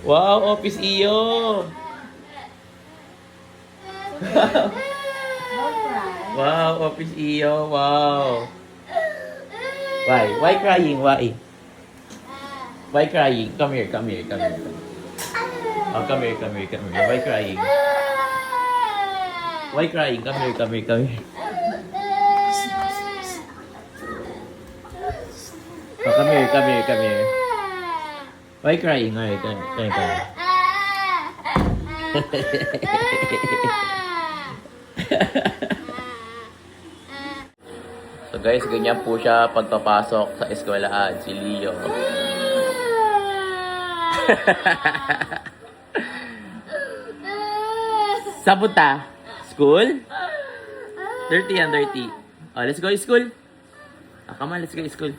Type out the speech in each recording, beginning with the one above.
Wow, Office Iyo! Wow, Office Iyo, wow! Why? Why crying? Why? Why crying? Come here, come here, come here. Oh, come here, come here, come here. Why crying? Why crying? Come here, come here, come here. Oh, come here, come here, come here. Why crying? Alright, come here, come here. So guys, ganyan po siya pagpapasok sa eskwelahan, si Leo. Saan punta? School? Dirty yan, dirty. Oh, let's go school. Ah, come on, let's go school.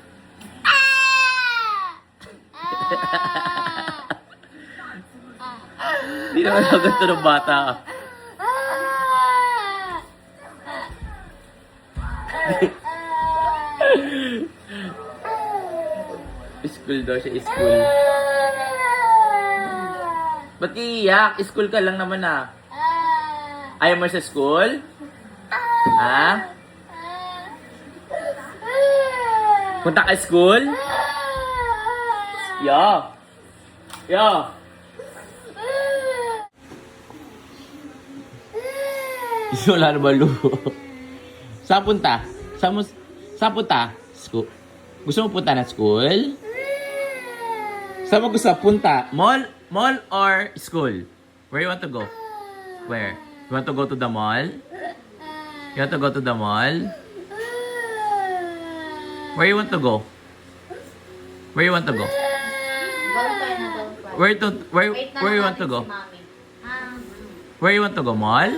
Hindi naman ako ganito ng bata. School daw siya, school. Ba't iiyak? School ka lang naman ah. Ayaw mo sa school? Ha? Punta ka school? Yo! Yo! Wala na ba luho? Saan punta? Saan punta? School? Gusto mo punta na school? Saan mo gusto punta? Mall? Mall or school? Where you want to go? Where? You want to go to the mall? You want to go to the mall? Where you want to go? Where you want to go? Where you want to go? Where you want to go? Mall?